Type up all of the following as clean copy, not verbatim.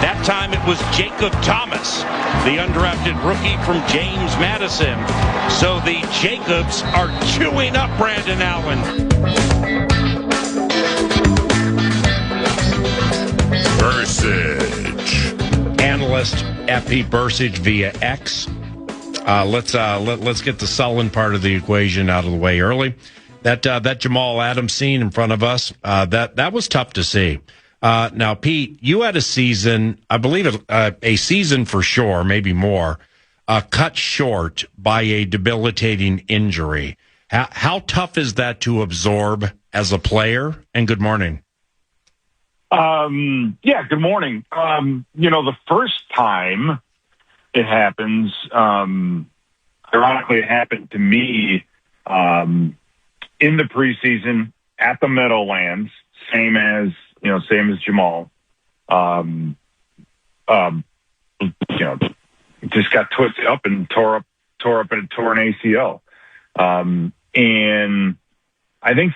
That time it was Jacob Thomas, the undrafted rookie from James Madison. So the Jacobs are chewing up Brandon Allen. Bercich. Analyst at Pete Bercich via X. Let's get the sullen part of the equation out of the way early. That Jamal Adams scene in front of us, that was tough to see. Now, Pete, you had a season, I believe a season for sure, maybe more, cut short by a debilitating injury. How tough is that to absorb as a player? And good morning. Yeah, good morning. The first time it happens, ironically, it happened to me in the preseason at the Meadowlands, same as Jamal. Just got twisted up and tore up and tore an ACL. And I think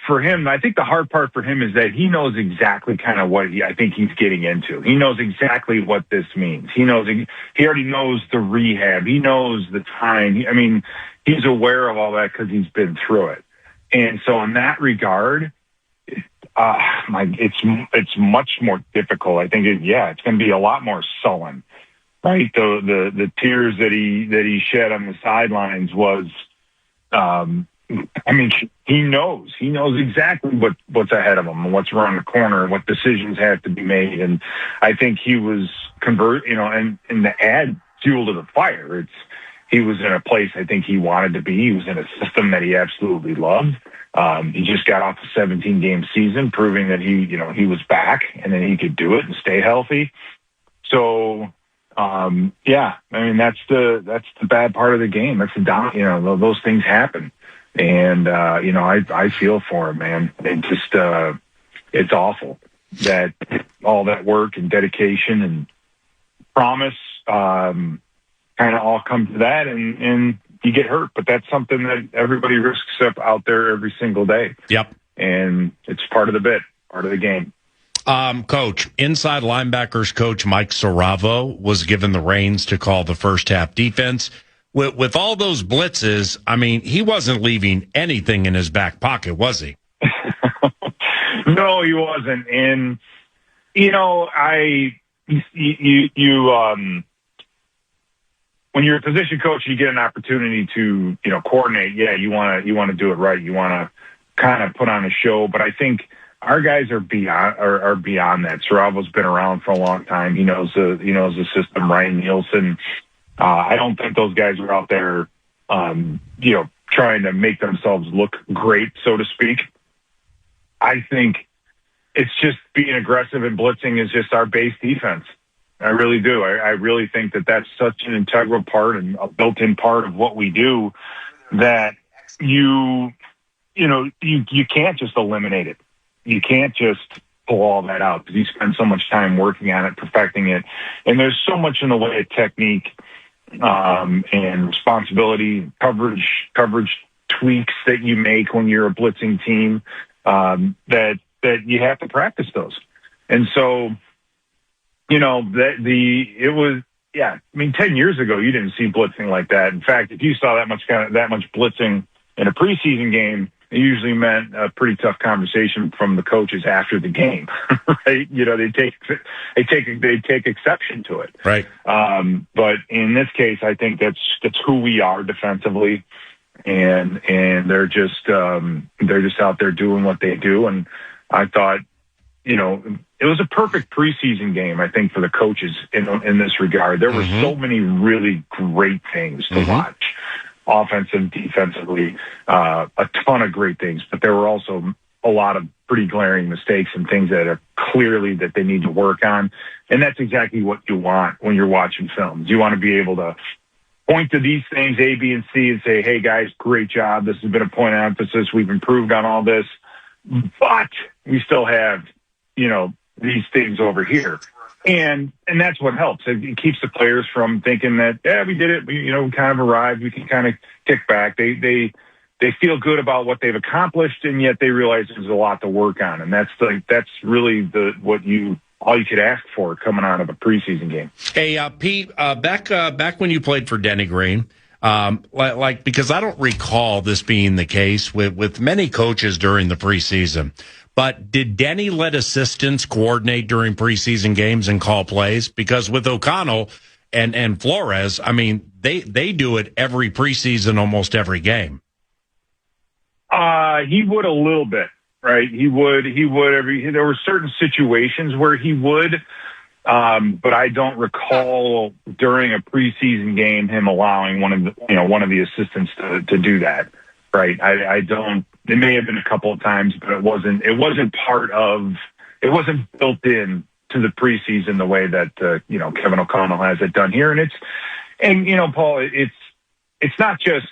the hard part for him is that he knows exactly kind of what I think he's getting into. He knows exactly what this means. He already knows the rehab. He knows the time. He's aware of all that because he's been through it. And so in that regard, it's much more difficult. I think it's going to be a lot more sullen, right? The tears that he shed on the sidelines was, he knows exactly what's ahead of him and what's around the corner and what decisions have to be made. And I think he was and to add fuel to the fire, he was in a place I think he wanted to be. He was in a system that he absolutely loved. He just got off a 17-game season, proving that he was back and then he could do it and stay healthy. So, that's the bad part of the game. That's those things happen. And, I feel for him, man. It just, it's awful that all that work and dedication and promise, kind of all come to that and you get hurt, but that's something that everybody risks up out there every single day. Yep. And it's part of the bit, part of the game. Coach, inside linebackers coach Mike Saravo was given the reins to call the first half defense. With all those blitzes, he wasn't leaving anything in his back pocket, was he? No, he wasn't. And, when you're a position coach, you get an opportunity to, coordinate. Yeah, you want to do it right. You want to kind of put on a show. But I think our guys are beyond that. Saravo's been around for a long time. He knows the system. Ryan Nielsen. I don't think those guys are out there, trying to make themselves look great, so to speak. I think it's just being aggressive and blitzing is just our base defense. I really do. I really think that that's such an integral part and a built-in part of what we do that you can't just eliminate it. You can't just pull all that out because you spend so much time working on it, perfecting it. And there's so much in the way of technique and responsibility, coverage tweaks that you make when you're a blitzing team that you have to practice those. And so, 10 years ago, you didn't see blitzing like that. In fact, if you saw that much blitzing in a preseason game, it usually meant a pretty tough conversation from the coaches after the game, right? They take exception to it. Right. But in this case, I think that's who we are defensively. And they're just out there doing what they do. And I thought, it was a perfect preseason game, I think, for the coaches in this regard. There were so many really great things to watch, offensive, defensively, a ton of great things. But there were also a lot of pretty glaring mistakes and things that are clearly that they need to work on. And that's exactly what you want when you're watching films. You want to be able to point to these things, A, B, and C, and say, hey, guys, great job. This has been a point of emphasis. We've improved on all this. But we still have, these things over here. And that's what helps. It keeps the players from thinking that, yeah, we did it. We kind of arrived. We can kind of kick back. They feel good about what they've accomplished, and yet they realize there's a lot to work on. And that's really what you all you could ask for coming out of a preseason game. Hey, Pete, back when you played for Denny Green, because I don't recall this being the case with many coaches during the preseason. But did Denny let assistants coordinate during preseason games and call plays? Because with O'Connell and Flores, I mean, they do it every preseason, almost every game. He would a little bit, right? He would there were certain situations where he would, but I don't recall during a preseason game him allowing one of the assistants to do that. Right. I don't, it may have been a couple of times, but it wasn't built in to the preseason the way that, Kevin O'Connell has it done here. And Paul, it's not just,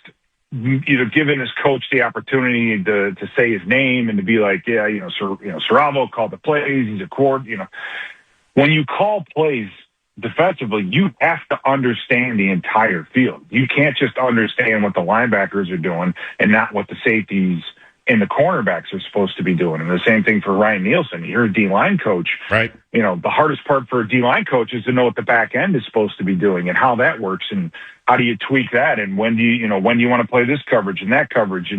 giving his coach the opportunity to say his name and to be like, Saravo called the plays. He's a coordinator. When you call plays defensively, you have to understand the entire field. You can't just understand what the linebackers are doing and not what the safeties and the cornerbacks are supposed to be doing. And the same thing for Ryan Nielsen. You're a D-line coach. Right. The hardest part for a D-line coach is to know what the back end is supposed to be doing and how that works and how do you tweak that and when do you want to play this coverage and that coverage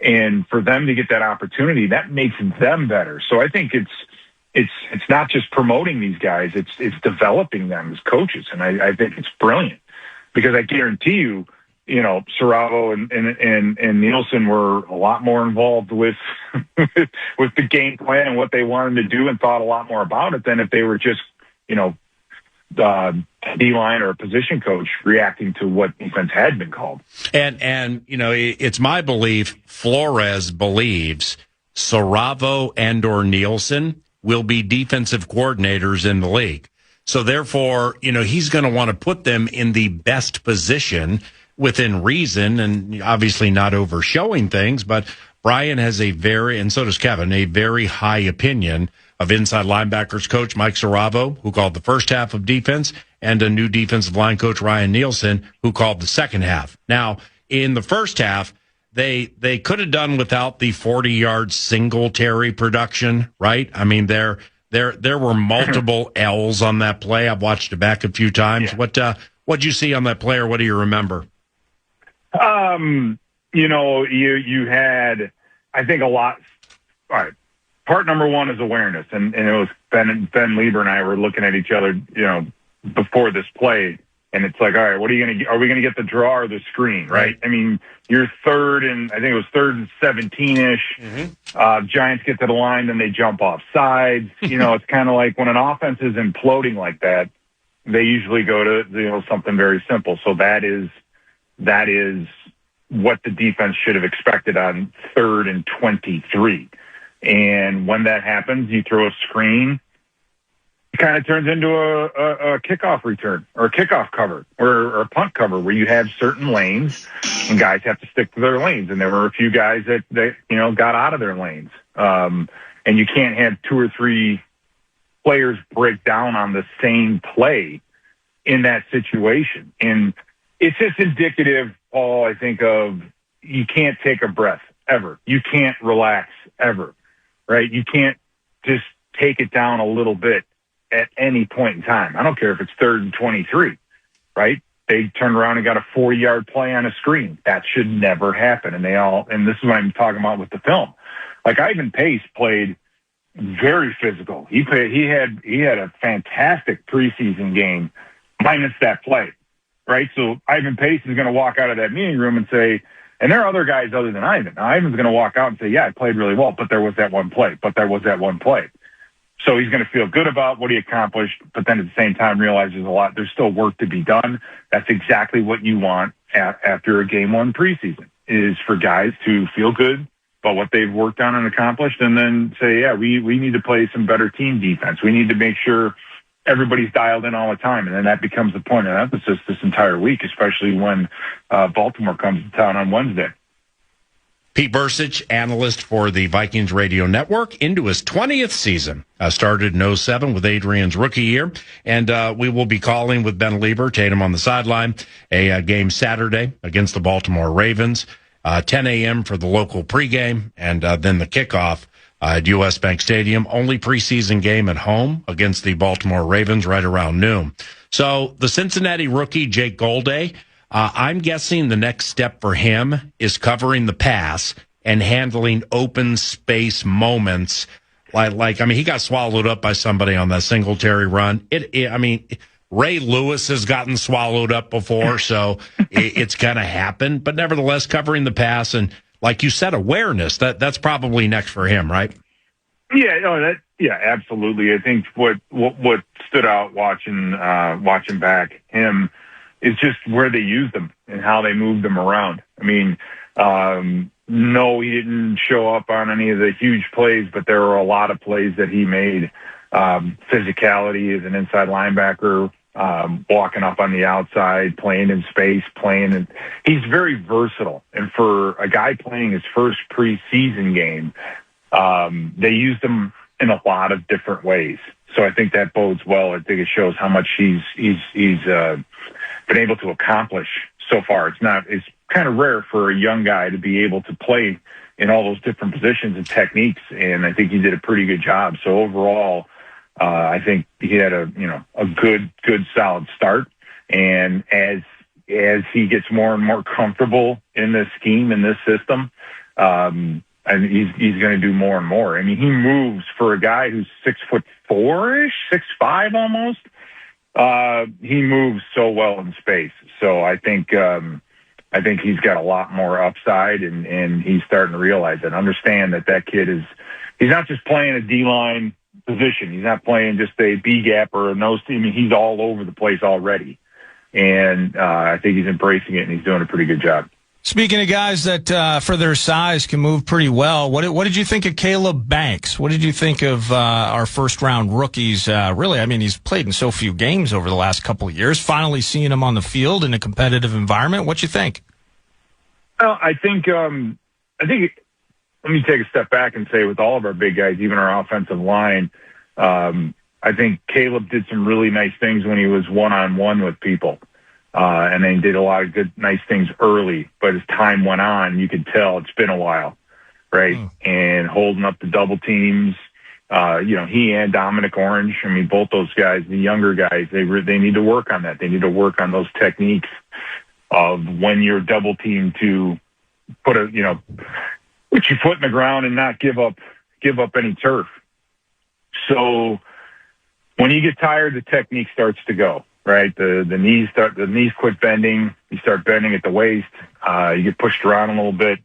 and for them to get that opportunity, that makes them better. So I think it's not just promoting these guys, it's developing them as coaches. And I think it's brilliant because I guarantee you, Saravo and Nielsen were a lot more involved with with the game plan and what they wanted to do and thought a lot more about it than if they were just, D-line or a position coach reacting to what defense had been called. And it's my belief, Flores believes Saravo and or Nielsen will be defensive coordinators in the league. So therefore, he's going to want to put them in the best position within reason and obviously not overshowing things. But Brian has and so does Kevin, a very high opinion of inside linebackers coach Mike Saravo, who called the first half of defense, and a new defensive line coach, Ryan Nielsen, who called the second half. Now, in the first half, they could have done without the 40-yard Singletary production, right? I mean, there were multiple L's on that play. I've watched it back a few times. Yeah. What'd you see on that play, or what do you remember? You had, I think, a lot. All right. Part number one is awareness. And it was Ben Lieber and I were looking at each other, before this play. And it's like, all right, are we going to get the draw or the screen? Right. I mean, you're third and I think it was third and 17-ish. Mm-hmm. Giants get to the line, then they jump off sides. It's kind of like when an offense is imploding like that, they usually go to, something very simple. So that is what the defense should have expected on 3rd and 23. And when that happens, you throw a screen, it kind of turns into a kickoff return or a kickoff cover or a punt cover where you have certain lanes and guys have to stick to their lanes. And there were a few guys that got out of their lanes. And you can't have 2 or 3 players break down on the same play in that situation. And it's just indicative, Paul, I think, of you can't take a breath ever. You can't relax ever, right? You can't just take it down a little bit at any point in time. I don't care if it's 3rd and 23, right? They turned around and got a 40-yard play on a screen. That should never happen. And this is what I'm talking about with the film. Like Ivan Pace played very physical. He had a fantastic preseason game minus that play. Right. So Ivan Pace is going to walk out of that meeting room and say, and there are other guys other than Ivan. Now, Ivan's going to walk out and say, yeah, I played really well, but there was that one play. So he's going to feel good about what he accomplished, but then at the same time realizes there's still work to be done. That's exactly what you want after a game 1 preseason, is for guys to feel good about what they've worked on and accomplished, and then say, yeah, we need to play some better team defense. We need to make sure everybody's dialed in all the time. And then that becomes the point of emphasis this entire week, especially when Baltimore comes to town on Wednesday. Pete Bercich, analyst for the Vikings Radio Network, into his 20th season. Started in 2007 with Adrian's rookie year. And we will be calling with Ben Lieber, Tatum on the sideline, a game Saturday against the Baltimore Ravens, 10 a.m. for the local pregame, and then the kickoff at U.S. Bank Stadium. Only preseason game at home against the Baltimore Ravens right around noon. So the Cincinnati rookie, Jake Golday, I'm guessing the next step for him is covering the pass and handling open space moments. Like, I mean, he got swallowed up by somebody on that Singletary run. I mean, Ray Lewis has gotten swallowed up before, so it's going to happen. But nevertheless, covering the pass and, like you said, awareness, that's probably next for him, right? Yeah, absolutely. I think what stood out watching back him is just where they used him and how they moved him around. I mean, no, he didn't show up on any of the huge plays, but there were a lot of plays that he made. Physicality as an inside linebacker, walking up on the outside, playing in space, he's very versatile. And for a guy playing his first preseason game, they used him in a lot of different ways. So I think that bodes well. I think it shows how much he's been able to accomplish so far. It's kind of rare for a young guy to be able to play in all those different positions and techniques. And I think he did a pretty good job. So overall, I think he had a good solid start. And as he gets more and more comfortable in this scheme, in this system, and he's going to do more and more. I mean, he moves for a guy who's 6'4" 6'5" almost. He moves so well in space. So I think he's got a lot more upside, and he's starting to realize and understand that kid he's not just playing a D-line position. He's not playing just a B gap or a nose team. I mean, he's all over the place already. And I think he's embracing it, and he's doing a pretty good job. Speaking of guys that, for their size, can move pretty well, what did you think of Caleb Banks? What did you think of our first-round rookies? Really, I mean, he's played in so few games over the last couple of years. Finally seeing him on the field in a competitive environment. What you think? Well, I think let me take a step back and say with all of our big guys, even our offensive line, I think Caleb did some really nice things when he was one-on-one with people. And then did a lot of good, nice things early. But as time went on, you could tell it's been a while, right? And holding up the double teams, he and Dominic Orange, I mean, both those guys, the younger guys, they need to work on that. They need to work on those techniques of when you're double teamed to put your foot in the ground and not give up any turf. So when you get tired, the technique starts to go. Right, the knees quit bending. You start bending at the waist. You get pushed around a little bit.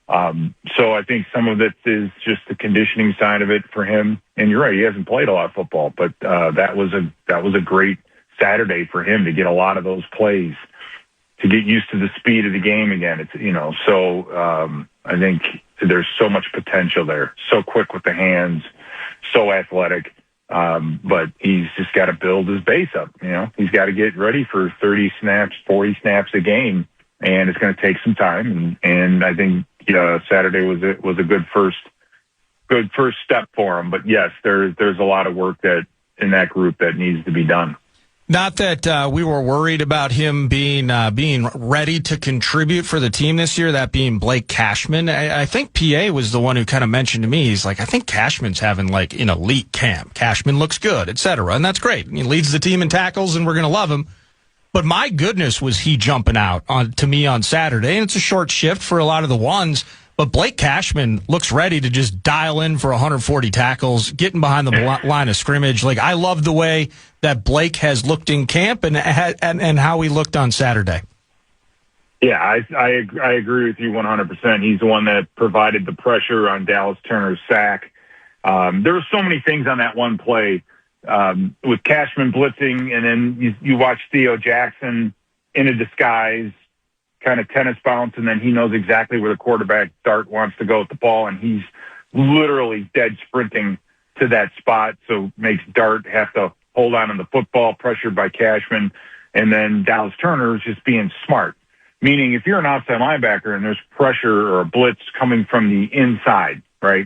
So I think some of it is just the conditioning side of it for him. And you're right, he hasn't played a lot of football, but that was a great Saturday for him to get a lot of those plays, to get used to the speed of the game again. So I think there's so much potential there. So quick with the hands, so athletic. But he's just got to build his base up. He's got to get ready for 30 snaps, 40 snaps a game, and it's going to take some time. And I think Saturday was a good first step for him. But yes, there's a lot of work in that group that needs to be done. Not that we were worried about him being ready to contribute for the team this year, that being Blake Cashman. I think PA was the one who kind of mentioned to me, he's like, I think Cashman's having like an elite camp. Cashman looks good, et cetera. And that's great. He leads the team in tackles, and we're going to love him. But my goodness, was he jumping out to me on Saturday. And it's a short shift for a lot of the ones. But Blake Cashman looks ready to just dial in for 140 tackles, getting behind the line of scrimmage. Like, I love the way that Blake has looked in camp and how he looked on Saturday. Yeah, I agree with you 100%. He's the one that provided the pressure on Dallas Turner's sack. There were so many things on that one play with Cashman blitzing, and then you watch Theo Jackson in a disguise, kind of tennis bounce, and then he knows exactly where the quarterback Dart wants to go with the ball, and he's literally dead sprinting to that spot, so makes Dart have to hold on to the football, pressured by Cashman, and then Dallas Turner is just being smart. Meaning, if you're an outside linebacker and there's pressure or a blitz coming from the inside, right?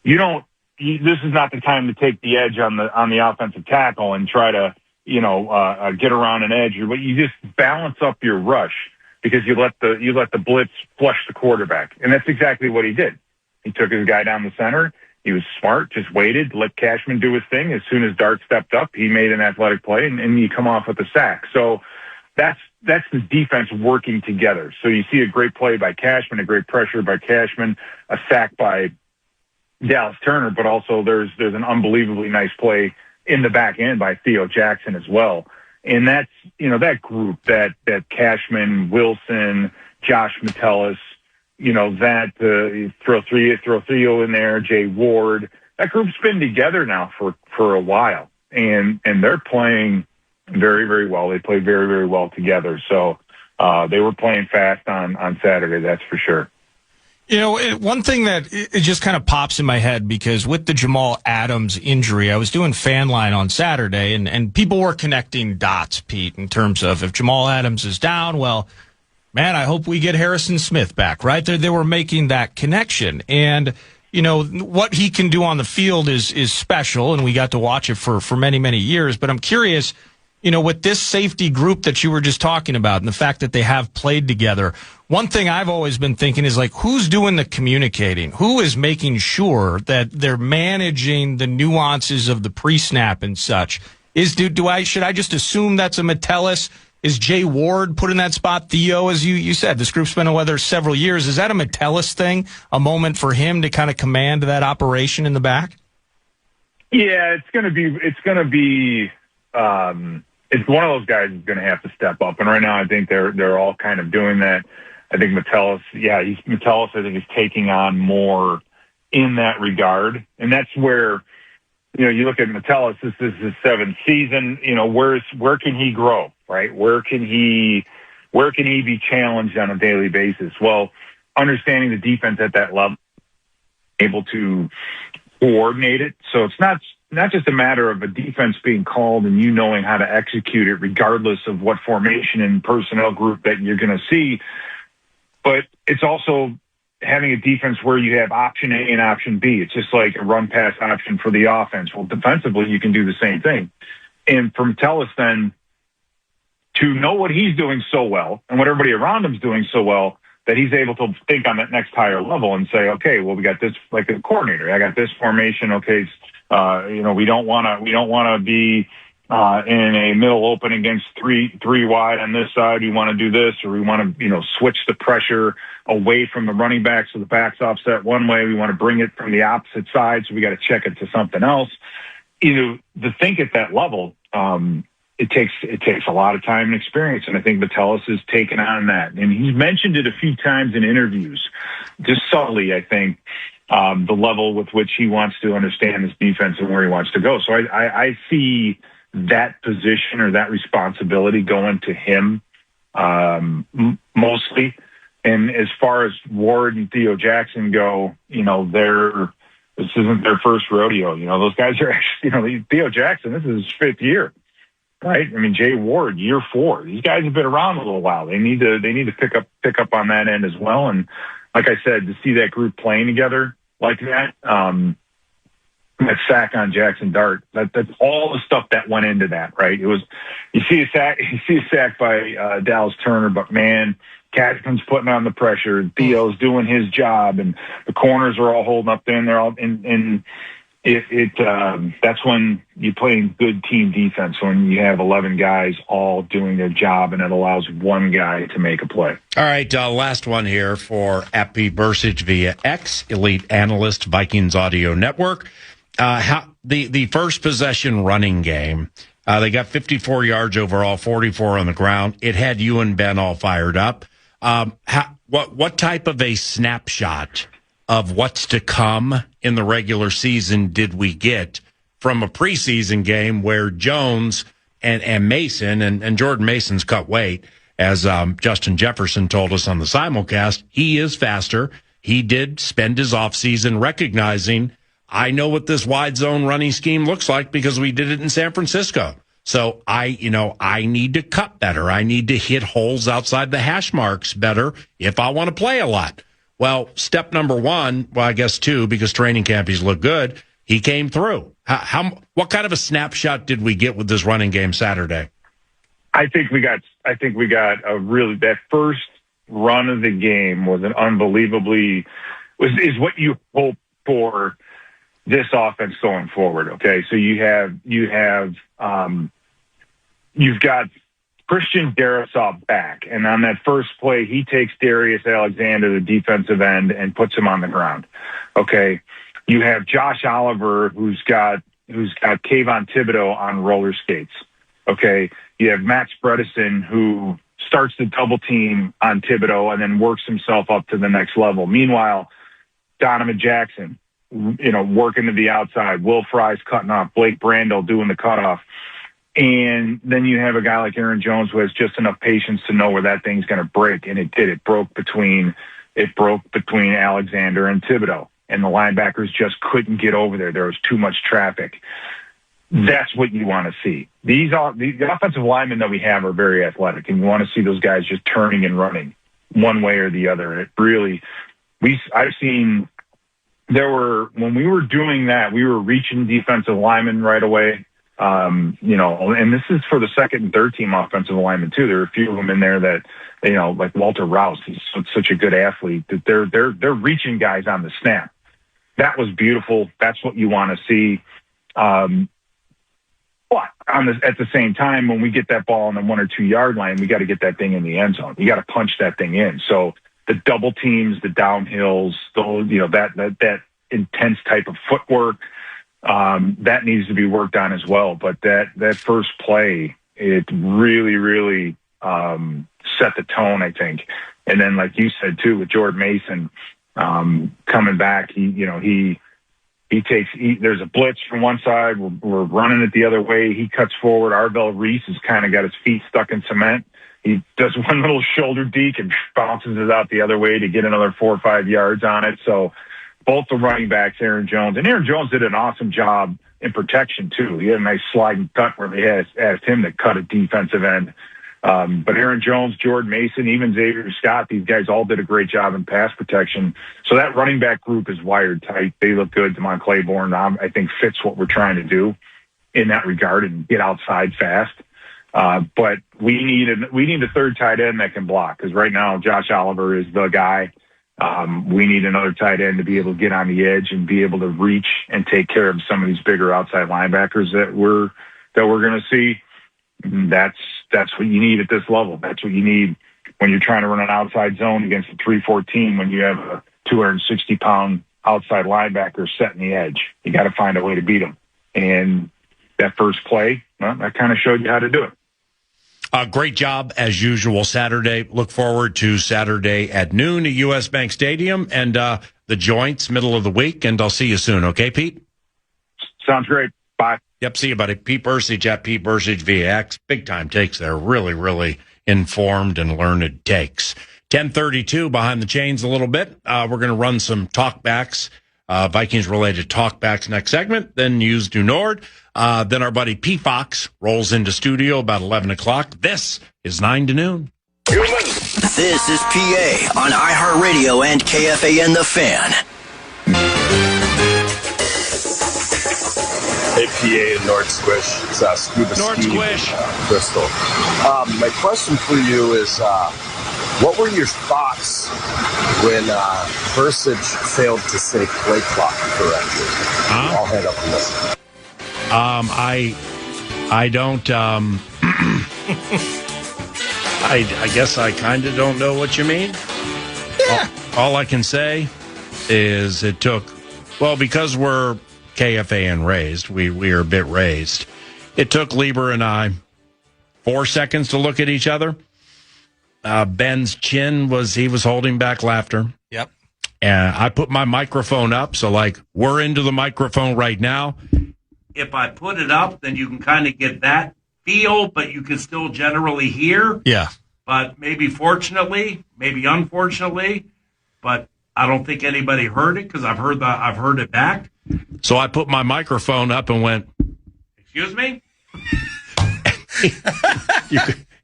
This is not the time to take the edge on the offensive tackle and try to, get around an edge. But you just balance up your rush, because you let the blitz flush the quarterback. And that's exactly what he did. He took his guy down the center, He was smart, just waited, let Cashman do his thing. As soon as Dart stepped up, he made an athletic play, and you come off with a sack. So that's the defense working together. So you see a great play by Cashman, a great pressure by Cashman, a sack by Dallas Turner, but also there's an unbelievably nice play in the back end by Theo Jackson as well. And that's, that group, that Cashman, Wilson, Josh Metellus, throw Theo in there, Jay Ward. That group's been together now for a while, and they're playing very, very well. They play very, very well together. So they were playing fast on Saturday, that's for sure. One thing that it just kind of pops in my head, because with the Jamal Adams injury, I was doing fan line on Saturday, and people were connecting dots, Pete, in terms of if Jamal Adams is down, well, man, I hope we get Harrison Smith back, right? They were making that connection. And, what he can do on the field is special, and we got to watch it for many, many years. But I'm curious, with this safety group that you were just talking about and the fact that they have played together, one thing I've always been thinking is, like, who's doing the communicating? Who is making sure that they're managing the nuances of the pre-snap and such? Should I just assume that's a Metellus? Is Jay Ward put in that spot? Theo, as you said, this group's been together several years. Is that a Metellus thing, a moment for him to kind of command that operation in the back? Yeah, it's going to be it's one of those guys who's going to have to step up. And right now I think they're all kind of doing that. I think Metellus, I think is taking on more in that regard. And that's where, you look at Metellus, this is his 7th season, where can he grow, right? Where can he be challenged on a daily basis? Well, understanding the defense at that level, able to coordinate it. So it's not just a matter of a defense being called and you knowing how to execute it regardless of what formation and personnel group that you're going to see, but it's also having a defense where you have option A and option B. It's just like a run-pass option for the offense. Well, defensively, you can do the same thing. And from Metellus then, to know what he's doing so well and what everybody around him is doing so well, that he's able to think on that next higher level and say, okay, well, we got this, like a coordinator. I got this formation. Okay, we don't want to be in a middle open against three wide on this side. We want to do this, or we want to, switch the pressure away from the running back so the back's offset one way. We want to bring it from the opposite side, so we got to check it to something else. To think at that level, it takes a lot of time and experience, and I think Metellus has taken on that. And he's mentioned it a few times in interviews, just subtly, I think, the level with which he wants to understand his defense and where he wants to go. So I see that position or that responsibility going to him mostly. And as far as Ward and Theo Jackson go, this isn't their first rodeo. Those guys are actually, Theo Jackson, this is his 5th year. Right. I mean, Jay Ward, year 4. These guys have been around a little while. They need to pick up on that end as well. And like I said, to see that group playing together like that, that sack on Jackson Dart, that's all the stuff that went into that. Right. It was, you see a sack by Dallas Turner, but man, Cashman's putting on the pressure. Theo's doing his job, and the corners are all holding up there, and they're all in. That's when you're playing good team defense, when you have 11 guys all doing their job, and it allows one guy to make a play. All right, last one here for Appy Bercich via X, Elite Analyst, Vikings Audio Network. The first possession running game, they got 54 yards overall, 44 on the ground. It had you and Ben all fired up. What type of a snapshot of what's to come in the regular season did we get from a preseason game where Jones and Mason, and Jordan Mason's cut weight, as Justin Jefferson told us on the simulcast, he is faster. He did spend his offseason recognizing, I know what this wide zone running scheme looks like because we did it in San Francisco. So I need to cut better. I need to hit holes outside the hash marks better if I want to play a lot. Well, step number 1, well, I guess 2, because training camp he's looked good. He came through. What kind of a snapshot did we get with this running game Saturday? I think we got that first run of the game was an unbelievably is what you hope for this offense going forward. Okay, so you've got Christian Darrisaw back, and on that first play, he takes Darius Alexander, the defensive end, and puts him on the ground. Okay, you have Josh Oliver, who's got Kayvon Thibodeau on roller skates. Okay, you have Max Bredesen, who starts the double team on Thibodeau and then works himself up to the next level. Meanwhile, Donovan Jackson, working to the outside. Will Fry's cutting off. Blake Brandel doing the cutoff. And then you have a guy like Aaron Jones who has just enough patience to know where that thing's going to break. And it did. It broke between Alexander and Thibodeau. And the linebackers just couldn't get over there. There was too much traffic. That's what you want to see. The offensive linemen that we have are very athletic, and you want to see those guys just turning and running one way or the other. And it really, I've seen when we were doing that, we were reaching defensive linemen right away. And this is for the second and third team offensive linemen too. There are a few of them in there that, like Walter Rouse, he's such a good athlete that they're reaching guys on the snap. That was beautiful. That's what you want to see. But at the same time, when we get that ball on the 1 or 2 yard line, we got to get that thing in the end zone. You got to punch that thing in. So the double teams, the downhills, that intense type of footwork, that needs to be worked on as well. But that first play, it really, really set the tone, I think. And then, like you said too, with Jordan Mason coming back, there's a blitz from one side. We're running it the other way. He cuts forward. Arvell Reese has kind of got his feet stuck in cement. He does one little shoulder deke and bounces it out the other way to get another 4 or 5 yards on it. So both the running backs, Aaron Jones did an awesome job in protection too. He had a nice sliding cut where they asked him to cut a defensive end. But Aaron Jones, Jordan Mason, even Xavier Scott, these guys all did a great job in pass protection. So that running back group is wired tight. They look good. Damon Claiborne, I think, fits what we're trying to do in that regard and get outside fast. But we need a third tight end that can block, because right now Josh Oliver is the guy. We need another tight end to be able to get on the edge and be able to reach and take care of some of these bigger outside linebackers that we're going to see. That's what you need at this level. That's what you need when you're trying to run an outside zone against a 3-4 team, when you have a 260-pound outside linebacker setting the edge. You got to find a way to beat them. And that first play, that kind of showed you how to do it. Great job, as usual, Saturday. Look forward to Saturday at noon at U.S. Bank Stadium and the joints, middle of the week. And I'll see you soon. Okay, Pete? Sounds great. Bye. Yep, see you, buddy. Pete Bercich at Pete Bercich VX. Big time takes there. Really, really informed and learned takes. 10:32 behind the chains a little bit. We're going to run some talkbacks, Vikings-related talkbacks next segment. Then News du Nord. Then our buddy P. Fox rolls into studio about 11 o'clock. This is 9 to noon. This is PA on iHeartRadio and KFAN The Fan. Hey, PA and Nord Squish. It's Scuba Nord Steve Squish. Bristol. My question for you is, what were your thoughts when Bercich failed to say play clock correctly? I'll head up and listen. I don't, I guess I kind of don't know what you mean. Yeah. All I can say is it took, because we're KFAN raised, we are a bit raised. It took Lieber and I 4 seconds to look at each other. Ben's chin was holding back laughter. Yep. And I put my microphone up, so we're into the microphone right now. If I put it up, then you can kind of get that feel, but you can still generally hear. Yeah. But maybe fortunately, maybe unfortunately, but I don't think anybody heard it because I've heard it back. So I put my microphone up and went, "Excuse me."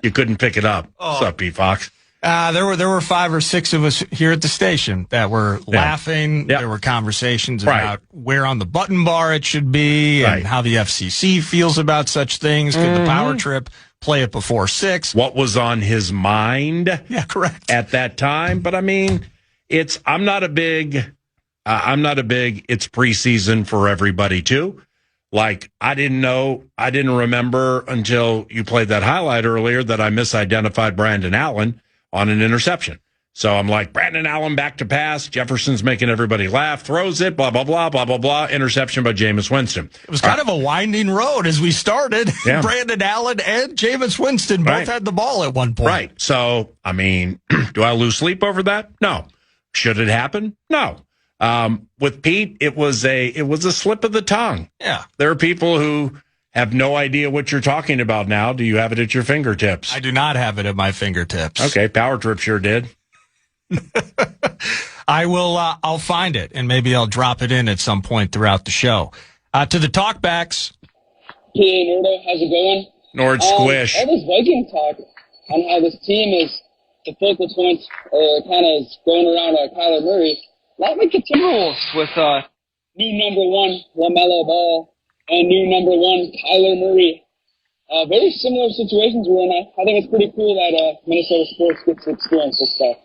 You couldn't pick it up. What's up, P. Fox? There were 5 or 6 of us here at the station that were laughing. Yeah. There were conversations about where on the button bar it should be and how the FCC feels about such things. Could the power trip play it before 6? What was on his mind? Yeah, correct. At that time. But I mean, I'm not a big I'm not a big it's preseason for everybody too. Like, I didn't remember until you played that highlight earlier that I misidentified Brandon Allen on an interception. So I'm like, Brandon Allen back to pass. Jefferson's making everybody laugh, throws it, blah, blah, blah, blah, blah, blah. Interception by Jameis Winston. It was kind of a winding road as we started. Yeah. Brandon Allen and Jameis Winston both had the ball at one point. Right. So, I mean, do I lose sleep over that? No. Should it happen? No. With Pete, it was a slip of the tongue. Yeah. There are people who have no idea what you're talking about now. Do you have it at your fingertips? I do not have it at my fingertips. Okay. Power Trip sure did. I will. I'll find it, and maybe I'll drop it in at some point throughout the show. To the talkbacks. Hey, Nordo, how's it going? Nord Squish. All this Viking talk on how this team is the focal point, kind of going around Kyler Murray. Not like the Timberwolves with new number 1 LaMelo Ball and new number 1 Kyler Murray. Very similar situations we're in. I think it's pretty cool that Minnesota sports gets to experience this stuff.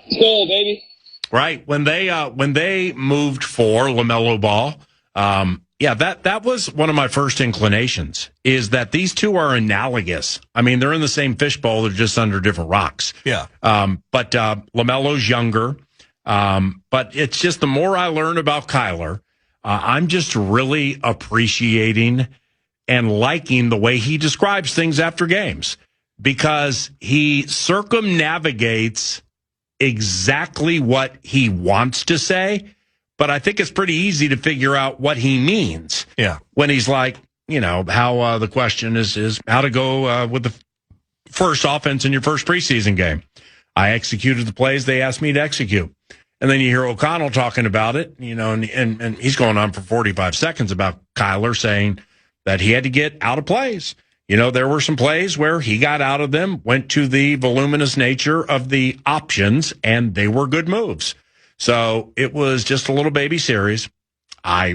Let's go, baby. Right. When they moved for LaMelo Ball, that was one of my first inclinations, is that these two are analogous. I mean, they're in the same fishbowl, they're just under different rocks. Yeah. But LaMelo's younger. But it's just the more I learn about Kyler, I'm just really appreciating and liking the way he describes things after games, because he circumnavigates exactly what he wants to say, but I think it's pretty easy to figure out what he means. Yeah. When he's like, how the question is how to go with the first offense in your first preseason game. I executed the plays they asked me to execute. And then you hear O'Connell talking about it, and he's going on for 45 seconds about Kyler saying that he had to get out of plays. There were some plays where he got out of them, went to the voluminous nature of the options, and they were good moves. So it was just a little baby series. I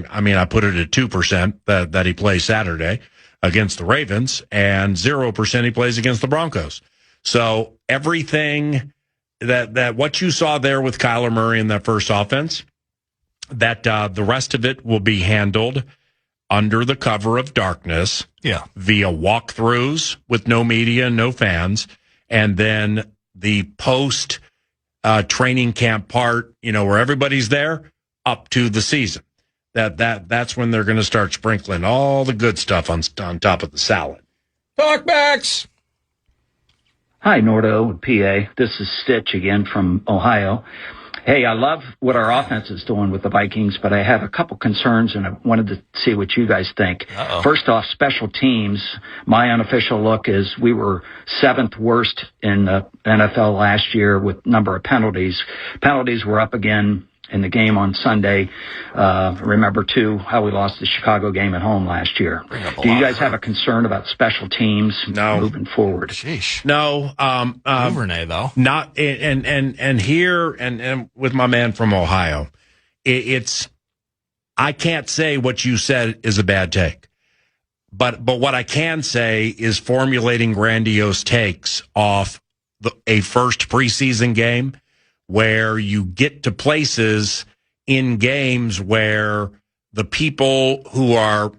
put it at 2% that he plays Saturday against the Ravens, and 0% he plays against the Broncos. So everything that what you saw there with Kyler Murray in that first offense, that the rest of it will be handled under the cover of darkness, via walkthroughs with no media, no fans, and then the post training camp part, where everybody's there up to the season. That's when they're going to start sprinkling all the good stuff on top of the salad. Talkbacks. Hi, Nordo, PA. This is Stitch again from Ohio. Hey, I love what our offense is doing with the Vikings, but I have a couple concerns, and I wanted to see what you guys think. Uh-oh. First off, special teams. My unofficial look is we were 7th worst in the NFL last year with number of penalties. Penalties were up again in the game on Sunday. Remember, too, how we lost the Chicago game at home last year. Do you guys have a concern about special teams moving forward? Sheesh. No. Duvernay, though. Not, and here, and with my man from Ohio, it's, I can't say what you said is a bad take. But what I can say is formulating grandiose takes off a first preseason game where you get to places in games where the people who are,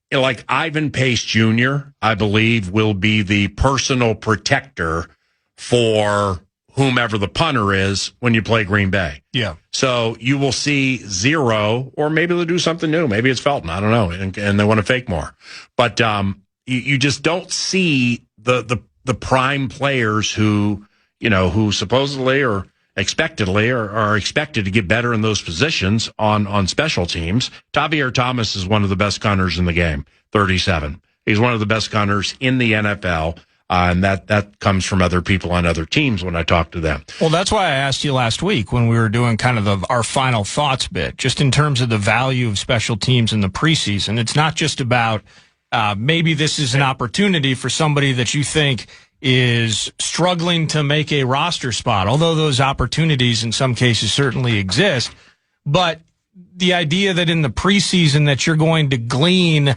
like Ivan Pace Jr., I believe, will be the personal protector for whomever the punter is when you play Green Bay. Yeah. So you will see 0, or maybe they'll do something new. Maybe it's Felton. I don't know. And they want to fake more. But you just don't see the prime players who supposedly or expectedly are expected to get better in those positions on special teams. Tavierre Thomas is one of the best gunners in the game, 37. He's one of the best gunners in the NFL. And that comes from other people on other teams when I talk to them. Well, that's why I asked you last week when we were doing kind of our final thoughts bit, just in terms of the value of special teams in the preseason. It's not just about maybe this is an opportunity for somebody that you think is struggling to make a roster spot, although those opportunities in some cases certainly exist. But the idea that in the preseason that you're going to glean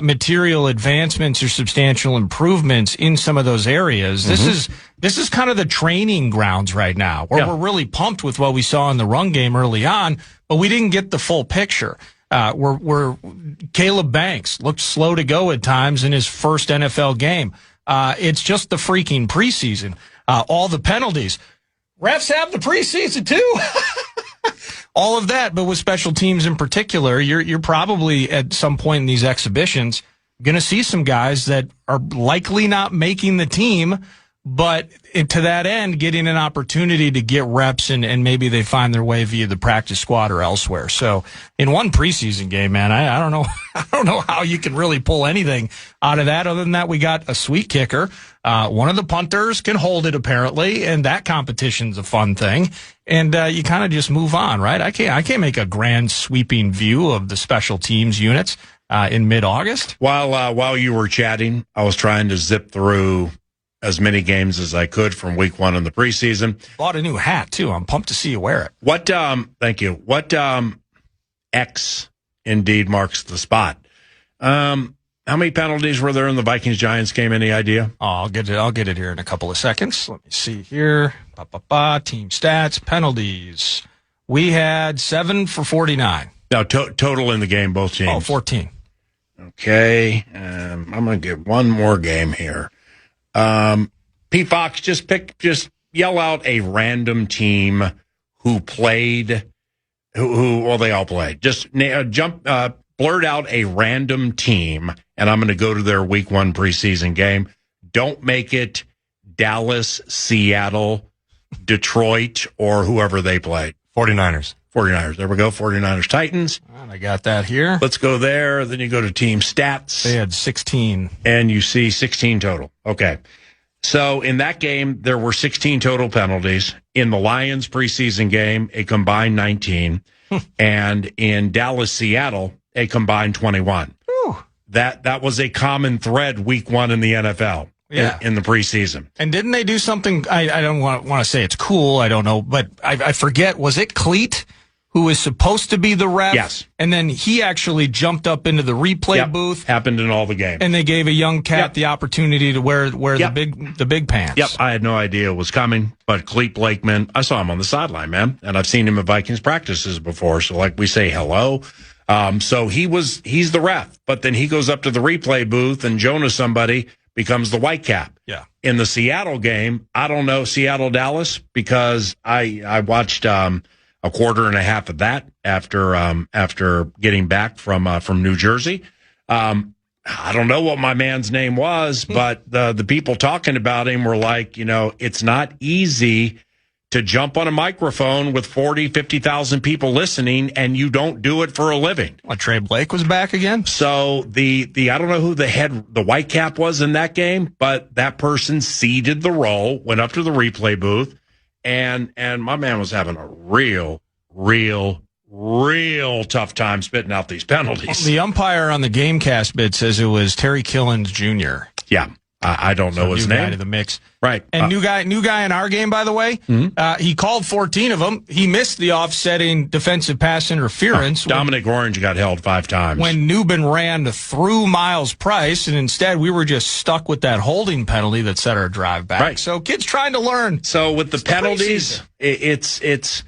material advancements or substantial improvements in some of those areas. This is kind of the training grounds right now, where we're really pumped with what we saw in the run game early on, but we didn't get the full picture. Where Caleb Banks looked slow to go at times in his first NFL game. It's just the freaking preseason. All the penalties. Refs have the preseason too. All of that, but with special teams in particular, you're probably at some point in these exhibitions going to see some guys that are likely not making the team, but to that end, getting an opportunity to get reps and maybe they find their way via the practice squad or elsewhere. So in one preseason game, man, I don't know, I don't know how you can really pull anything out of that. Other than that, we got a sweet kicker. One of the punters can hold it apparently, and that competition's a fun thing. And you kind of just move on, right? I can't make a grand sweeping view of the special teams units in mid-August. While you were chatting, I was trying to zip through as many games as I could from week one in the preseason. Bought a new hat too. I'm pumped to see you wear it. Thank you. What X indeed marks the spot? How many penalties were there in the Vikings-Giants game? Any idea? Oh, I'll get it here in a couple of seconds. Let me see here. Team stats, penalties. We had 7 for 49. No, total in the game, both teams. Oh, 14. Okay. I'm going to get one more game here. P. Fox, just yell out a random team who played, well, they all played. Just blurt out a random team, and I'm going to go to their week one preseason game. Don't make it Dallas, Seattle, Detroit, or whoever they played. 49ers. There we go. 49ers, Titans. And I got that here. Let's go there. Then you go to team stats. They had 16. And you see 16 total. Okay. So in that game, there were 16 total penalties. In the Lions preseason game, a combined 19. And in Dallas, Seattle, a combined 21. Whew. That was a common thread week one in the NFL. Yeah. In the preseason. And didn't they do something? I don't want to say it's cool. I don't know, but I forget. Was it Cleat who was supposed to be the ref? Yes. And then he actually jumped up into the replay booth. Happened in all the games. And they gave a young cat the opportunity to wear the big pants. Yep. I had no idea it was coming, but Cleat Blakeman, I saw him on the sideline, man, and I've seen him at Vikings practices before. So like we say hello. So he's the ref, but then he goes up to the replay booth and Jonah somebody becomes the white cap. Yeah. In the Seattle game, I don't know Seattle Dallas because I watched a quarter and a half of that after getting back from New Jersey. I don't know what my man's name was, but the people talking about him were like, it's not easy to jump on a microphone with 40, 50,000 people listening, and you don't do it for a living. What, Trey Blake was back again? So the I don't know who the white cap was in that game, but that person ceded the role, went up to the replay booth, and my man was having a real tough time spitting out these penalties. The umpire on the Gamecast bid says it was Terry Killens Jr. Yeah. I don't know his new name. Guy to the mix. Right. And new guy in our game, by the way. Mm-hmm. He called 14 of them. He missed the offsetting defensive pass interference. Dominic Orange got held 5 times. When Newbin ran through Miles Price, and instead we were just stuck with that holding penalty that set our drive back. Right. So kids trying to learn. So with the penalties, it's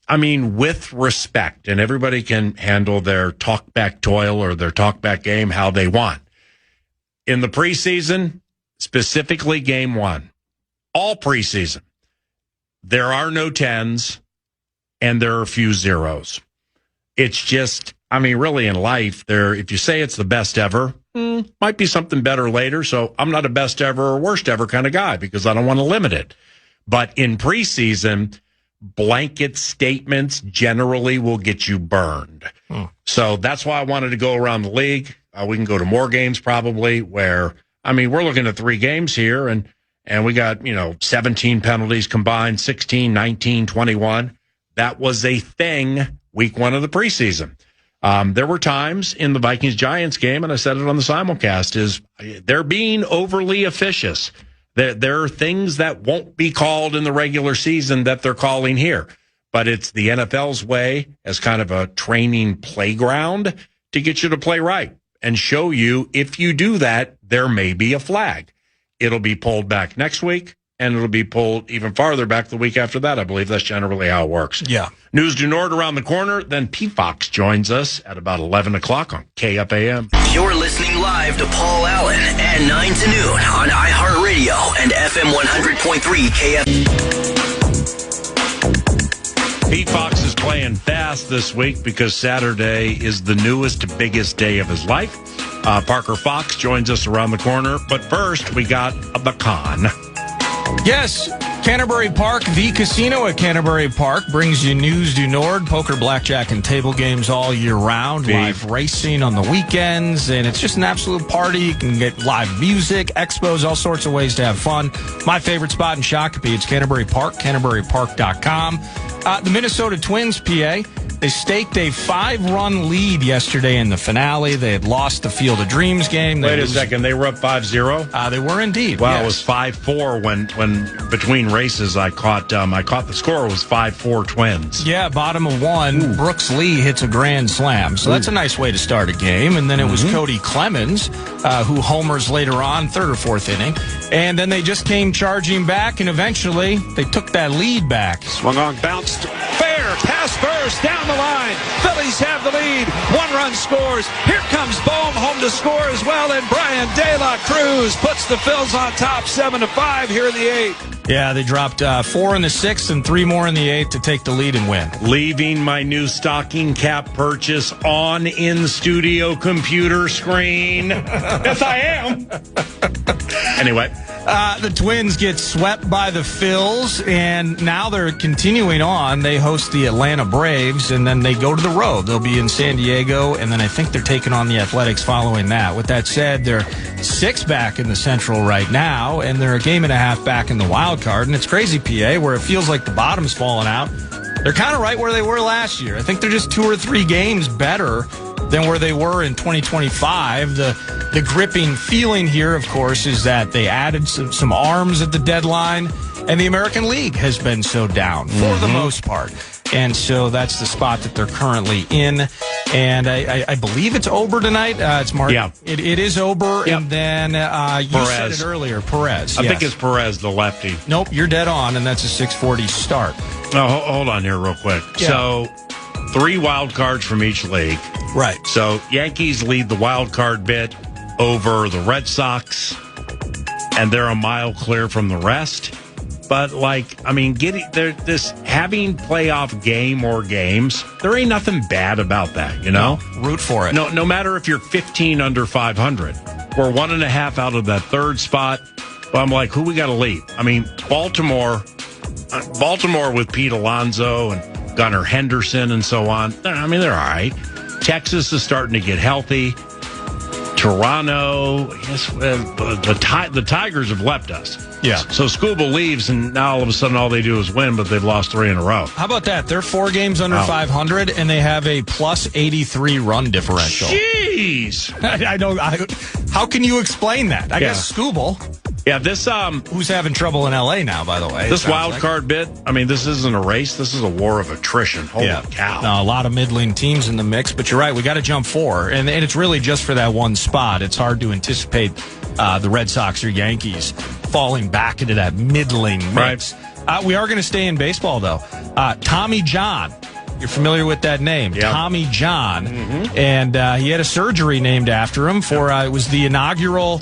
with respect, and everybody can handle their talkback toil or their talkback game how they want. In the preseason, specifically game one, all preseason, there are no 10s and there are a few zeros. It's just, really in life, if you say it's the best ever, might be something better later. So I'm not a best ever or worst ever kind of guy because I don't want to limit it. But in preseason, blanket statements generally will get you burned. So that's why I wanted to go around the league. We can go to more games probably where, we're looking at 3 games here and we got, 17 penalties combined, 16, 19, 21. That was a thing week one of the preseason. There were times in the Vikings-Giants game, and I said it on the simulcast, they're being overly officious. There are things that won't be called in the regular season that they're calling here. But it's the NFL's way as kind of a training playground to get you to play right. and show you if you do that, there may be a flag. It'll be pulled back next week, and it'll be pulled even farther back the week after that. I believe that's generally how it works. Yeah. News du Nord around the corner. Then P. Fox joins us at about 11 o'clock on KFAN. You're listening live to Paul Allen at 9 to noon on iHeartRadio and FM 100.3 KFAN. Pete Fox is playing fast this week because Saturday is the newest, biggest day of his life. Parker Fox joins us around the corner. But first, we got a bacan. Yes, Canterbury Park, the casino at Canterbury Park, brings you news du Nord, poker, blackjack, and table games all year round. Live racing on the weekends, and it's just an absolute party. You can get live music, expos, all sorts of ways to have fun. My favorite spot in Shakopee, it's Canterbury Park, canterburypark.com. The Minnesota Twins, PA, they staked a 5-run lead yesterday in the finale. They had lost the Field of Dreams game. Wait a second. They were up 5-0? They were indeed. Wow, yes. It was 5-4 when between races I caught the score was 5-4 Twins. Yeah, bottom of one. Ooh. Brooks Lee hits a grand slam. So that's a nice way to start a game. And then it was Cody Clemens who homers later on, third or fourth inning. And then they just came charging back, and eventually they took that lead back. Swung on, bounced, fair, pass first, down the line. Phillies have the lead. 1-run scores. Here comes Bohm home to score as well, and Brian De La Cruz puts the Phils on top 7-5 here in the 8th. Yeah, they dropped 4 in the 6th and 3 more in the 8th to take the lead and win. Leaving my new stocking cap purchase on in-studio computer screen. Yes, I am. Anyway. The Twins get swept by the Phils, and now they're continuing on. They host the Atlanta Braves, and then they go to the road. They'll be in San Diego, and then I think they're taking on the Athletics following that. With that said, they're 6 back in the Central right now, and they're a game and a half back in the wild card. And it's crazy, PA, where it feels like the bottom's falling out. They're kind of right where they were last year. I think they're just 2 or 3 games better than where they were in 2025. The gripping feeling here, of course, is that they added some arms at the deadline, and the American League has been so down for the most part. And so that's the spot that they're currently in. And I believe it's Ober tonight. It's Mark. Yeah. It is Ober. Yep. And then you Perez. said it earlier, Perez. I think it's Perez, the lefty. Nope, you're dead on, and that's a 6:40 start. Oh, hold on here real quick. Yeah. So 3 wild cards from each league. Right. So Yankees lead the wild card bit over the Red Sox, and they're a mile clear from the rest. But this having playoff game or games, there ain't nothing bad about that, you know? No, root for it. No matter if you're 15 under 500. We're 1.5 out of that third spot. But I'm like, who we got to leave? I mean, Baltimore with Pete Alonso and Gunnar Henderson and so on. I mean, they're all right. Texas is starting to get healthy. Toronto, yes, the Tigers have left us. Yeah. So Scuba leaves, and now all of a sudden all they do is win, but they've lost 3 in a row. How about that? They're 4 games under 500, and they have a plus 83 run differential. Jeez. I don't. How can you explain that? I guess Scooble. Yeah, this who's having trouble in L.A. now, by the way. This wild card bit. I mean, this isn't a race. This is a war of attrition. Holy cow! No, a lot of middling teams in the mix, but you're right. We got to jump 4, and it's really just for that one spot. It's hard to anticipate the Red Sox or Yankees falling back into that middling mix. Right. We are going to stay in baseball though. Tommy John. You're familiar with that name, Tommy John, and he had a surgery named after him for it was the inaugural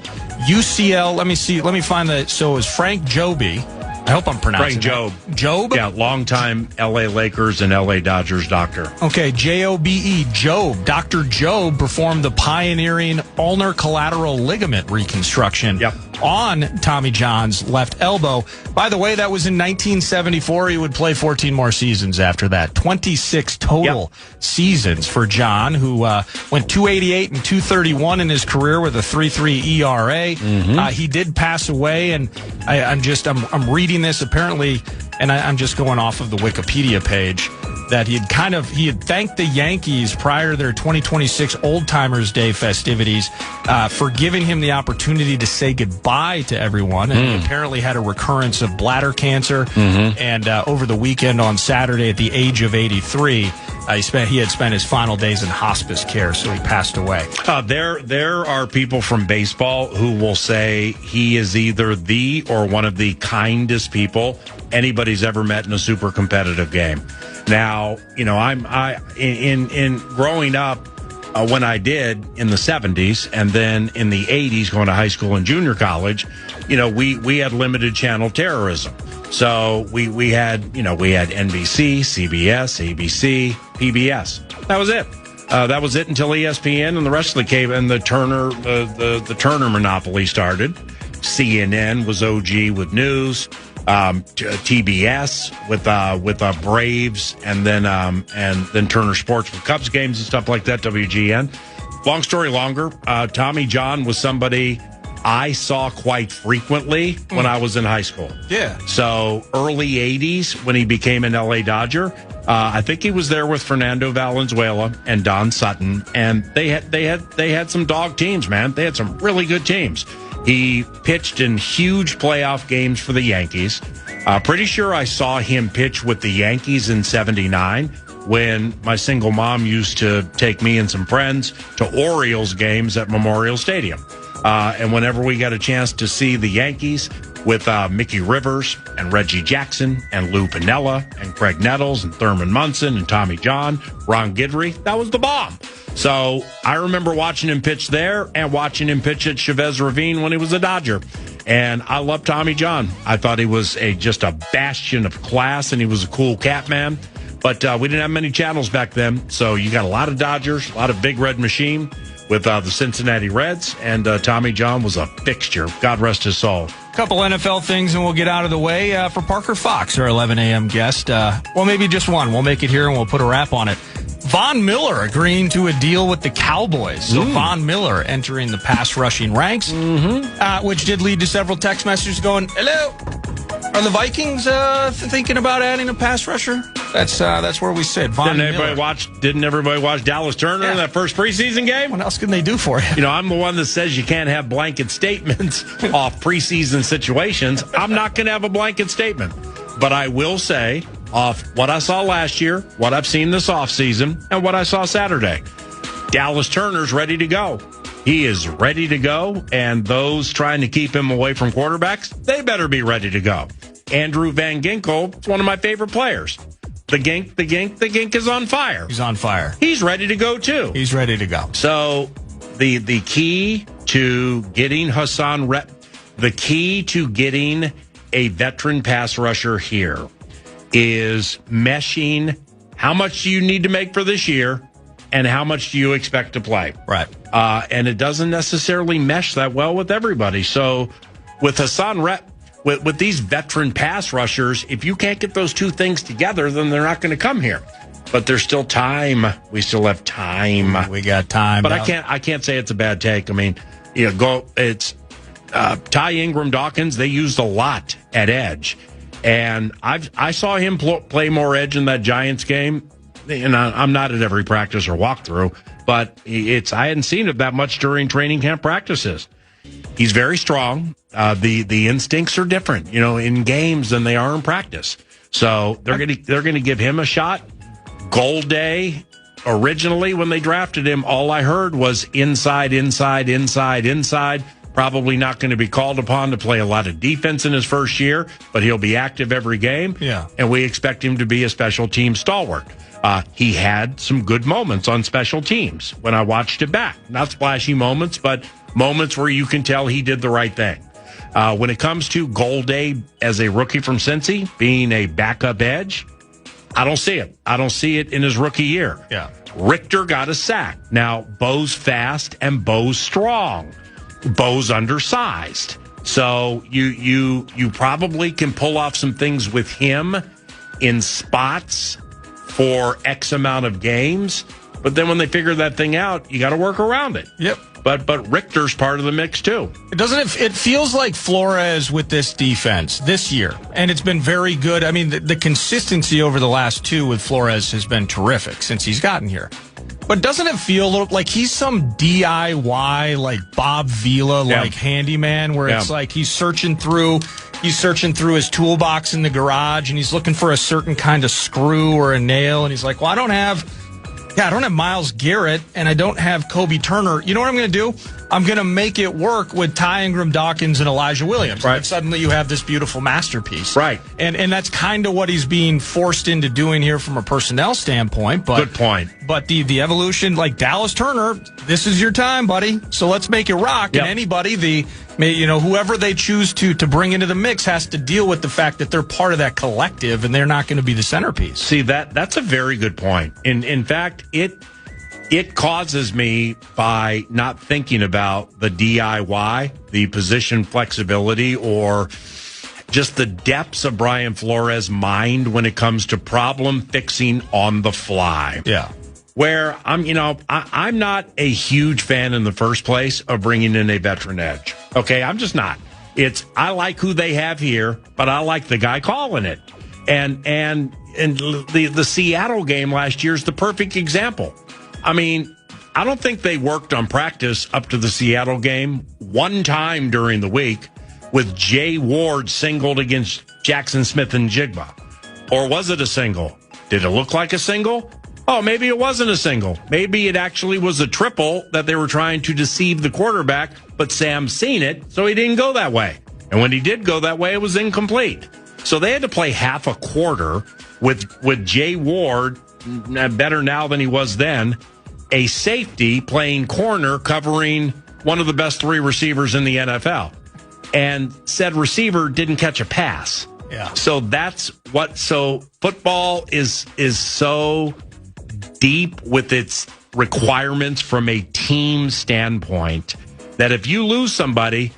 UCL. Let me find the. So it was Frank Jobe. I hope I'm pronouncing Frank Jobe. Jobe? Yeah, longtime L.A. Lakers and L.A. Dodgers doctor. Okay, Jobe. Jobe. Dr. Jobe performed the pioneering ulnar collateral ligament reconstruction on Tommy John's left elbow. By the way, that was in 1974. He would play 14 more seasons after that. 26 total seasons for John, who went 288 and 231 in his career with a 3.3 ERA. He did pass away, and I'm reading this apparently, and I'm just going off of the Wikipedia page, that he had thanked the Yankees prior to their 2026 Old Timers Day festivities for giving him the opportunity to say goodbye to everyone. And he apparently had a recurrence of bladder cancer. And over the weekend on Saturday at the age of 83, He had spent his final days in hospice care, so he passed away. There are people from baseball who will say he is either the or one of the kindest people anybody's ever met in a super competitive game. Now, you know, in growing up when I did in the 70s and then in the 80s going to high school and junior college, you know, we had limited channel terrorism. So we had NBC, CBS, ABC, PBS. That was it. That was it until ESPN and the rest of the cable and the Turner monopoly started. CNN was OG with news. TBS with Braves, and then Turner Sports with Cubs games and stuff like that. WGN. Long story longer. Tommy John was somebody I saw quite frequently when I was in high school. Yeah. So early 80s when he became an LA Dodger, I think he was there with Fernando Valenzuela and Don Sutton, and they had some dog teams, man. They had some really good teams. He pitched in huge playoff games for the Yankees. Pretty sure I saw him pitch with the Yankees in '79 when my single mom used to take me and some friends to Orioles games at Memorial Stadium. And whenever we got a chance to see the Yankees with Mickey Rivers and Reggie Jackson and Lou Piniella and Craig Nettles and Thurman Munson and Tommy John, Ron Guidry, that was the bomb. So I remember watching him pitch there and watching him pitch at Chavez Ravine when he was a Dodger. And I love Tommy John. I thought he was just a bastion of class, and he was a cool cat man. But we didn't have many channels back then, so you got a lot of Dodgers, a lot of Big Red Machine with the Cincinnati Reds, and Tommy John was a fixture. God rest his soul. Couple NFL things, and we'll get out of the way. For Parker Fox, our 11 a.m. guest. Well, maybe just one. We'll make it here, and we'll put a wrap on it. Von Miller agreeing to a deal with the Cowboys. So Von Miller entering the pass rushing ranks, which did lead to several text messages going, hello, are the Vikings thinking about adding a pass rusher? That's where we sit. Von Miller. Didn't everybody watch Dallas Turner in that first preseason game? What else can they do for you? You know, I'm the one that says you can't have blanket statements off preseason situations. I'm not going to have a blanket statement. But I will say, off what I saw last year, what I've seen this offseason, and what I saw Saturday, Dallas Turner's ready to go. He is ready to go, and those trying to keep him away from quarterbacks, they better be ready to go. Andrew Van Ginkel is one of my favorite players. The Gink is on fire. He's on fire. He's ready to go, too. He's ready to go. So the key to getting the key to getting a veteran pass rusher here is meshing how much do you need to make for this year and how much do you expect to play. Right. And it doesn't necessarily mesh that well with everybody. So with Hassan with these veteran pass rushers, if you can't get those two things together, then they're not going to come here. But there's still time. We still have time. We got time. But I can't say it's a bad take. I mean, it's Ty Ingram Dawkins, they used a lot at edge. And I saw him play more edge in that Giants game. And I'm not at every practice or walkthrough, but I hadn't seen it that much during training camp practices. He's very strong. The instincts are different, in games than they are in practice. So they're going to give him a shot. Gold Day, originally when they drafted him, all I heard was inside. Probably not going to be called upon to play a lot of defense in his first year, but he'll be active every game. Yeah. And we expect him to be a special team stalwart. He had some good moments on special teams when I watched it back. Not splashy moments, but moments where you can tell he did the right thing. When it comes to Gold Day as a rookie from Cincy, being a backup edge, I don't see it. I don't see it in his rookie year. Yeah. Richter got a sack. Now, Bo's fast and Bo's strong. Bo's undersized. So you probably can pull off some things with him in spots for X amount of games. But then when they figure that thing out, you got to work around it. Yep. But Richter's part of the mix, too. It feels like Flores with this defense this year, and it's been very good. I mean, the consistency over the last two with Flores has been terrific since he's gotten here. But doesn't it feel a little like he's some DIY, like Bob Vila, like handyman, where it's like he's searching through his toolbox in the garage and he's looking for a certain kind of screw or a nail, and he's like, well, I don't have Myles Garrett and I don't have Kobe Turner. You know what I'm going to do? I'm going to make it work with Ty Ingram, Dawkins, and Elijah Williams. Right. And suddenly you have this beautiful masterpiece. Right. And that's kind of what he's being forced into doing here from a personnel standpoint. But, good point. But the evolution, like Dallas Turner, this is your time, buddy. So let's make it rock. Yep. And anybody, whoever they choose to bring into the mix has to deal with the fact that they're part of that collective and they're not going to be the centerpiece. See, that's a very good point. In fact, it causes me, by not thinking about the DIY, the position flexibility, or just the depths of Brian Flores' mind when it comes to problem fixing on the fly. Yeah. Where I'm not a huge fan in the first place of bringing in a veteran edge. Okay, I'm just not. I like who they have here, but I like the guy calling it. And the Seattle game last year is the perfect example. I mean, I don't think they worked on practice up to the Seattle game one time during the week with Jay Ward singled against Jackson Smith and Jigba. Or was it a single? Did it look like a single? Oh, maybe it wasn't a single. Maybe it actually was a triple that they were trying to deceive the quarterback, but Sam seen it, so he didn't go that way. And when he did go that way, it was incomplete. So they had to play half a quarter with Jay Ward, better now than he was then, a safety playing corner covering one of the best three receivers in the NFL. And said receiver didn't catch a pass. Yeah. So so football is so deep with its requirements from a team standpoint that if you lose somebody,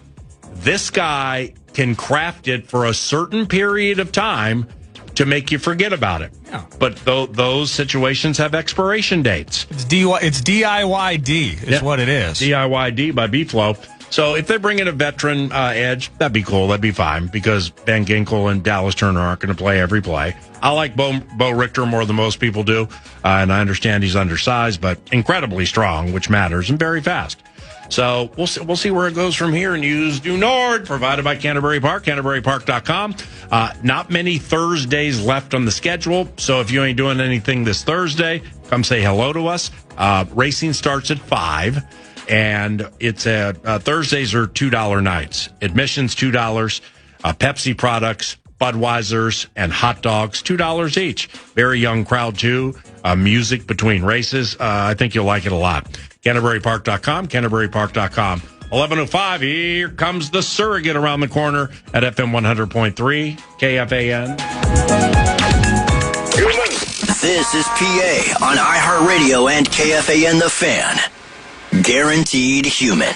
this guy can craft it for a certain period of time to make you forget about it. Yeah. But those situations have expiration dates. It's DIYD is what it is. DIYD by B-Flow. So if they bring in a veteran edge, that'd be cool. That'd be fine because Van Ginkel and Dallas Turner aren't going to play every play. I like Bo Richter more than most people do, and I understand he's undersized, but incredibly strong, which matters, and very fast. So we'll see where it goes from here. News du Nord, provided by Canterbury Park, CanterburyPark.com. Not many Thursdays left on the schedule, so if you ain't doing anything this Thursday, come say hello to us. Racing starts at 5, and it's Thursdays are $2 nights. Admissions $2. Pepsi products, Budweisers, and hot dogs $2 each. Very young crowd too. Music between races. I think you'll like it a lot. CanterburyPark.com, CanterburyPark.com. 11:05, here comes the surrogate around the corner at FM 100.3, KFAN. This is PA on iHeartRadio and KFAN The Fan. Guaranteed human.